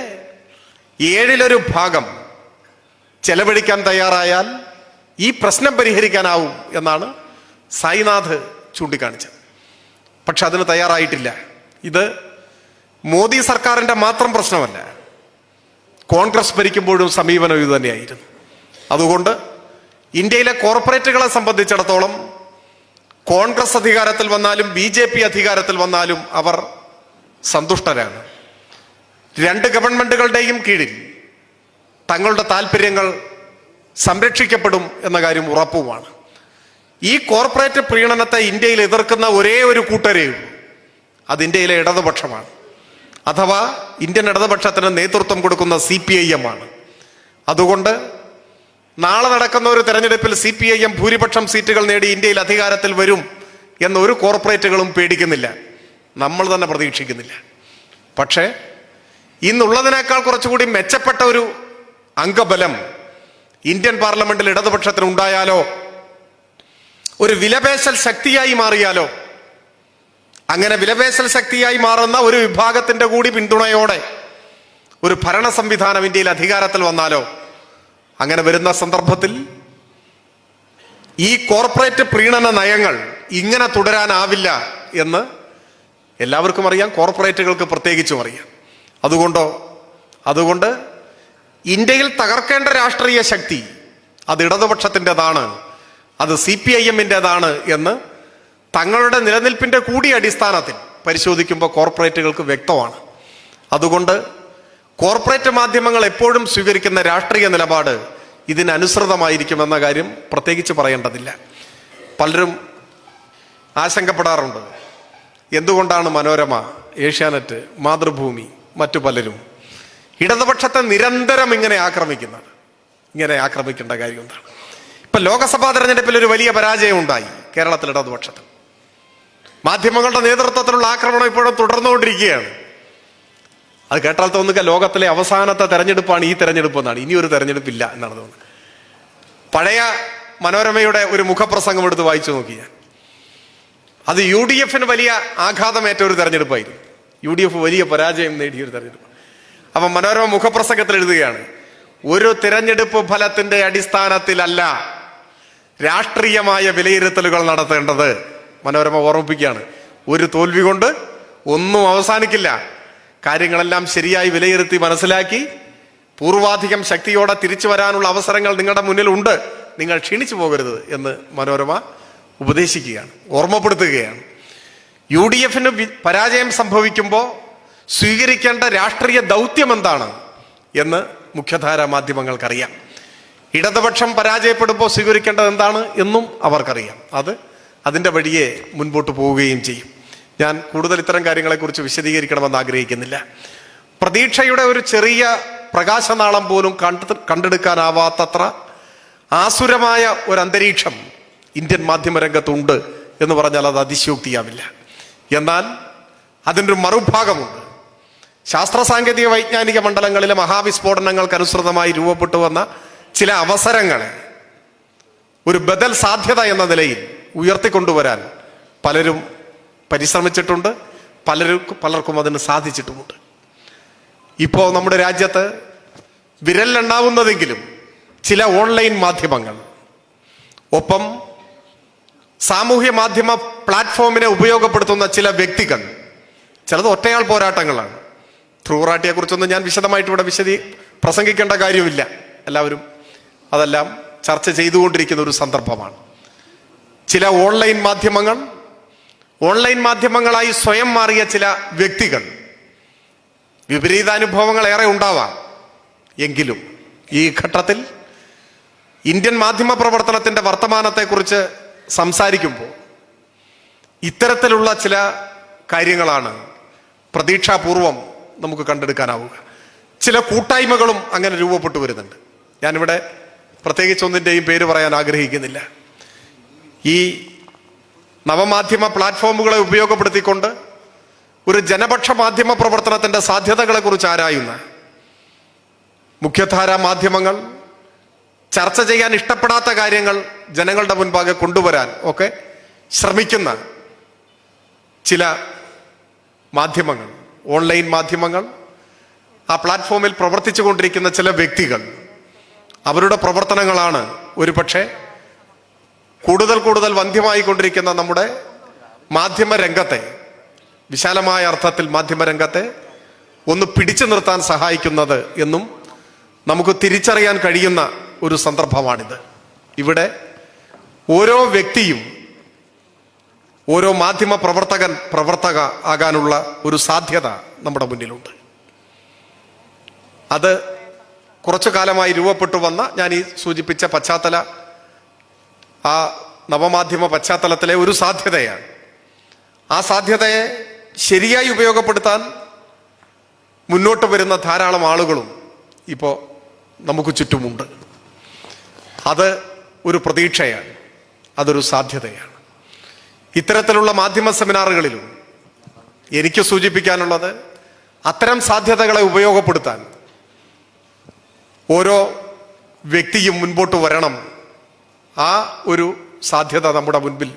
1/7 ഭാഗം ചെലവഴിക്കാൻ തയ്യാറായാൽ ഈ പ്രശ്നം പരിഹരിക്കാനാവും എന്നാണ് സായിനാഥ് ചൂണ്ടിക്കാണിച്ചത്. പക്ഷെ അതിന് തയ്യാറായിട്ടില്ല. ഇത് മോദി സർക്കാരിൻ്റെ മാത്രം പ്രശ്നമല്ല, കോൺഗ്രസ് ഭരിക്കുമ്പോഴും സമീപനം ഇത് തന്നെയായിരുന്നു. അതുകൊണ്ട് ഇന്ത്യയിലെ കോർപ്പറേറ്റുകളെ സംബന്ധിച്ചിടത്തോളം കോൺഗ്രസ് അധികാരത്തിൽ വന്നാലും BJP അധികാരത്തിൽ വന്നാലും അവർ സന്തുഷ്ടരാണ്. രണ്ട് ഗവൺമെന്റുകളുടെയും കീഴിൽ തങ്ങളുടെ താല്പര്യങ്ങൾ സംരക്ഷിക്കപ്പെടും എന്ന കാര്യം ഉറപ്പുമാണ്. ഈ കോർപ്പറേറ്റ് പ്രീണനത്തെ ഇന്ത്യയിൽ എതിർക്കുന്ന ഒരേ ഒരു കൂട്ടരേ ഉള്ളൂ. അത് ഇന്ത്യയിലെ ഇടതുപക്ഷമാണ്. അഥവാ ഇന്ത്യൻ ഇടതുപക്ഷത്തിന് നേതൃത്വം കൊടുക്കുന്ന CPIM ആണ്. അതുകൊണ്ട് നാളെ നടക്കുന്ന ഒരു തെരഞ്ഞെടുപ്പിൽ CPIM ഭൂരിപക്ഷം സീറ്റുകൾ നേടി ഇന്ത്യയിൽ അധികാരത്തിൽ വരും എന്നൊരു കോർപ്പറേറ്റുകളും പേടിക്കുന്നില്ല, നമ്മൾ തന്നെ പ്രതീക്ഷിക്കുന്നില്ല. പക്ഷേ ഇന്നുള്ളതിനേക്കാൾ കുറച്ചുകൂടി മെച്ചപ്പെട്ട ഒരു അംഗബലം ഇന്ത്യൻ പാർലമെന്റിൽ ഇടതുപക്ഷത്തിന് ഉണ്ടായാലോ, ഒരു വിലപേശൽ ശക്തിയായി മാറിയാലോ, അങ്ങനെ വിലപേശൽ ശക്തിയായി മാറുന്ന ഒരു വിഭാഗത്തിന്റെ കൂടി പിന്തുണയോടെ ഒരു ഭരണ സംവിധാനം ഇന്ത്യയിൽ അധികാരത്തിൽ വന്നാലോ, അങ്ങനെ വരുന്ന സന്ദർഭത്തിൽ ഈ കോർപ്പറേറ്റ് പ്രീണന നയങ്ങൾ ഇങ്ങനെ തുടരാനാവില്ല എന്ന് എല്ലാവർക്കും അറിയാം, കോർപ്പറേറ്റുകൾക്ക് പ്രത്യേകിച്ചും അറിയാം. അതുകൊണ്ട് ഇന്ത്യയിൽ തകർക്കേണ്ട രാഷ്ട്രീയ ശക്തി അത് ഇടതുപക്ഷത്തിൻ്റെതാണ്, അത് CPIM-ൻ്റെതാണ് എന്ന് തങ്ങളുടെ നിലനിൽപ്പിന്റെ കൂടി അടിസ്ഥാനത്തിൽ പരിശോധിക്കുമ്പോൾ കോർപ്പറേറ്റുകൾക്ക് വ്യക്തമാണ്. അതുകൊണ്ട് കോർപ്പറേറ്റ് മാധ്യമങ്ങൾ എപ്പോഴും സ്വീകരിക്കുന്ന രാഷ്ട്രീയ നിലപാട് ഇതിനനുസൃതമായിരിക്കുമെന്ന കാര്യം പ്രത്യേകിച്ച് പറയേണ്ടതില്ല. പലരും ആശങ്കപ്പെടാറുണ്ട്, എന്തുകൊണ്ടാണ് മനോരമ, ഏഷ്യാനെറ്റ്, മാതൃഭൂമി, മറ്റു പലരും ഇടതുപക്ഷത്തെ നിരന്തരം ഇങ്ങനെ ആക്രമിക്കേണ്ട കാര്യം എന്താണ്? ഇപ്പൊ ലോക്സഭാ തെരഞ്ഞെടുപ്പിൽ ഒരു വലിയ പരാജയം ഉണ്ടായി കേരളത്തിൽ ഇടതുപക്ഷത്തിൽ. മാധ്യമങ്ങളുടെ നേതൃത്വത്തിലുള്ള ആക്രമണം ഇപ്പോഴും തുടർന്നുകൊണ്ടിരിക്കുകയാണ്. അത് കേട്ടാൽ തോന്നുക ലോകത്തിലെ അവസാനത്തെ തെരഞ്ഞെടുപ്പാണ് ഈ തെരഞ്ഞെടുപ്പ് എന്നാണ്. ഇനിയൊരു തെരഞ്ഞെടുപ്പില്ല എന്നാണ് തോന്നുന്നത്. പഴയ മനോരമയുടെ ഒരു മുഖപ്രസംഗം എടുത്ത് വായിച്ചു നോക്കി ഞാൻ. അത് UDF-ന് വലിയ ആഘാതമേറ്റ ഒരു തെരഞ്ഞെടുപ്പായിരുന്നു. UDF വലിയ പരാജയം നേടിയ ഒരു തെരഞ്ഞെടുപ്പ്. അപ്പൊ മനോരമ മുഖപ്രസംഗത്തിൽ എഴുതുകയാണ്, ഒരു തിരഞ്ഞെടുപ്പ് ഫലത്തിന്റെ അടിസ്ഥാനത്തിലല്ല രാഷ്ട്രീയമായ വിലയിരുത്തലുകൾ നടത്തേണ്ടത്. മനോരമ ഓർമ്മിപ്പിക്കുകയാണ്, ഒരു തോൽവി കൊണ്ട് ഒന്നും അവസാനിക്കില്ല. കാര്യങ്ങളെല്ലാം ശരിയായി വിലയിരുത്തി മനസ്സിലാക്കി പൂർവാധികം ശക്തിയോടെ തിരിച്ചു വരാനുള്ള അവസരങ്ങൾ നിങ്ങളുടെ മുന്നിലുണ്ട്, നിങ്ങൾ ക്ഷീണിച്ചു പോകരുത് എന്ന് മനോരമ ഉപദേശിക്കുകയാണ്, ഓർമ്മപ്പെടുത്തുകയാണ്. UDF-ന് പരാജയം സംഭവിക്കുമ്പോൾ സ്വീകരിക്കേണ്ട രാഷ്ട്രീയ ദൗത്യം എന്താണ് എന്ന് മുഖ്യധാര മാധ്യമങ്ങൾക്കറിയാം. ഇടതുപക്ഷം പരാജയപ്പെടുമ്പോൾ സ്വീകരിക്കേണ്ടത് എന്താണ് എന്നും അവർക്കറിയാം. അതിൻ്റെ വഴിയെ മുൻപോട്ട് പോവുകയും ചെയ്യും. ഞാൻ കൂടുതൽ ഇത്തരം കാര്യങ്ങളെക്കുറിച്ച് വിശദീകരിക്കണമെന്ന് ആഗ്രഹിക്കുന്നില്ല. പ്രതീക്ഷയുടെ ഒരു ചെറിയ പ്രകാശനാളം പോലും കണ്ടെടുക്കാനാവാത്തത്ര ആസുരമായ ഒരു അന്തരീക്ഷം ഇന്ത്യൻ മാധ്യമരംഗത്തുണ്ട് എന്ന് പറഞ്ഞാൽ അത് അതിശയോക്തിയാവില്ല. എന്നാൽ അതിൻ്റെ ഒരു മറുഭാഗമുണ്ട്. ശാസ്ത്ര സാങ്കേതിക വൈജ്ഞാനിക മണ്ഡലങ്ങളിലെ മഹാവിസ്ഫോടനങ്ങൾക്കനുസൃതമായി രൂപപ്പെട്ടു വന്ന ചില അവസരങ്ങളെ ഒരു ബദൽ സാധ്യത എന്ന നിലയിൽ ഉയർത്തിക്കൊണ്ടുവരാൻ പലരും പരിശ്രമിച്ചിട്ടുണ്ട്, പലർക്കും അതിന് സാധിച്ചിട്ടുമുണ്ട്. ഇപ്പോൾ നമ്മുടെ രാജ്യത്ത് വിരലിലെണ്ണാവുന്നതെങ്കിലും ചില ഓൺലൈൻ മാധ്യമങ്ങൾ, ഒപ്പം സാമൂഹ്യ മാധ്യമ പ്ലാറ്റ്ഫോമിനെ ഉപയോഗപ്പെടുത്തുന്ന ചില വ്യക്തികൾ, ചിലത് ഒറ്റയാൾ പോരാട്ടങ്ങളാണ്. ധ്രുവറാട്ടിയെ കുറിച്ചൊന്നും ഞാൻ വിശദമായിട്ട് ഇവിടെ പ്രസംഗിക്കേണ്ട കാര്യമില്ല, എല്ലാവരും അതെല്ലാം ചർച്ച ചെയ്തുകൊണ്ടിരിക്കുന്ന ഒരു സന്ദർഭമാണ്. ചില ഓൺലൈൻ മാധ്യമങ്ങളായി സ്വയം മാറിയ ചില വ്യക്തികൾ, വിപരീതാനുഭവങ്ങൾ ഏറെ ഉണ്ടാവാം. എങ്കിലും ഈ ഘട്ടത്തിൽ ഇന്ത്യൻ മാധ്യമ പ്രവർത്തനത്തിന്റെ വർത്തമാനത്തെക്കുറിച്ച് സംസാരിക്കുമ്പോൾ ഇത്തരത്തിലുള്ള ചില കാര്യങ്ങളാണ് പ്രതീക്ഷാപൂർവം നമുക്ക് കണ്ടെടുക്കാനാവുക. ചില കൂട്ടായ്മകളും അങ്ങനെ രൂപപ്പെട്ടു വരുന്നുണ്ട്. ഞാനിവിടെ പ്രത്യേകിച്ച് ഒന്നിൻ്റെയും പേര് പറയാൻ ആഗ്രഹിക്കുന്നില്ല. ഈ നവമാധ്യമ പ്ലാറ്റ്ഫോമുകളെ ഉപയോഗപ്പെടുത്തിക്കൊണ്ട് ഒരു ജനപക്ഷ മാധ്യമ പ്രവർത്തനത്തിന്റെ സാധ്യതകളെ കുറിച്ച് ആരായുന്ന മുഖ്യധാരാ മാധ്യമങ്ങൾ ചർച്ച ചെയ്യാൻ ഇഷ്ടപ്പെടാത്ത കാര്യങ്ങൾ ജനങ്ങളുടെ മുൻപാകെ കൊണ്ടുവരാൻ ഒക്കെ ശ്രമിക്കുന്ന ചില മാധ്യമങ്ങൾ, ഓൺലൈൻ മാധ്യമങ്ങൾ, ആ പ്ലാറ്റ്ഫോമിൽ പ്രവർത്തിച്ചു കൊണ്ടിരിക്കുന്ന ചില വ്യക്തികൾ, അവരുടെ പ്രവർത്തനങ്ങളാണ് ഒരുപക്ഷെ കൂടുതൽ വന്ധ്യമായി കൊണ്ടിരിക്കുന്ന നമ്മുടെ മാധ്യമരംഗത്തെ, വിശാലമായ അർത്ഥത്തിൽ മാധ്യമരംഗത്തെ ഒന്ന് പിടിച്ചു നിർത്താൻ സഹായിക്കുന്നത് എന്നും നമുക്ക് തിരിച്ചറിയാൻ കഴിയുന്ന ഒരു സന്ദർഭമാണിത്. ഇവിടെ ഓരോ വ്യക്തിയും ഓരോ മാധ്യമ പ്രവർത്തക ആകാനുള്ള ഒരു സാധ്യത നമ്മുടെ മുന്നിലുണ്ട്. അത് കുറച്ചു കാലമായി രൂപപ്പെട്ടു വന്ന ഞാൻ ഈ സൂചിപ്പിച്ച ആ നവമാധ്യമ പശ്ചാത്തലത്തിലെ ഒരു സാധ്യതയാണ്. ആ സാധ്യതയെ ശരിയായി ഉപയോഗപ്പെടുത്താൻ മുന്നോട്ട് വരുന്ന ധാരാളം ആളുകളും ഇപ്പോൾ നമുക്ക് ചുറ്റുമുണ്ട്. അത് ഒരു പ്രതീക്ഷയാണ്, അതൊരു സാധ്യതയാണ്. ഇത്തരത്തിലുള്ള മാധ്യമ സെമിനാറുകളിലും എനിക്ക് സൂചിപ്പിക്കാനുള്ളത്, അത്തരം സാധ്യതകളെ ഉപയോഗപ്പെടുത്താൻ ഓരോ വ്യക്തിയും മുൻപോട്ട് വരണം. ആ ഒരു സാധ്യത നമ്മുടെ മുൻപിൽ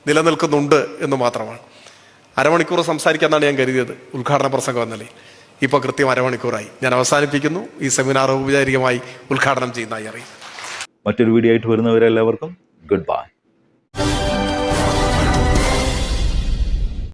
നിലനിൽക്കുന്നുണ്ട് എന്ന് മാത്രമാണ്. അരമണിക്കൂർ സംസാരിക്കാമെന്നാണ് ഞാൻ കരുതിയത് ഉദ്ഘാടന പ്രസംഗം എന്നല്ലേ. ഇപ്പോൾ കൃത്യം അരമണിക്കൂറായി. ഞാൻ അവസാനിപ്പിക്കുന്നു. ഈ സെമിനാർ ഔപചാരികമായി ഉദ്ഘാടനം ചെയ്യുന്നതായി അറിയും. മറ്റൊരു വീഡിയോ ആയിട്ട് വരുന്നവരെല്ലാവർക്കും ഗുഡ് ബൈ.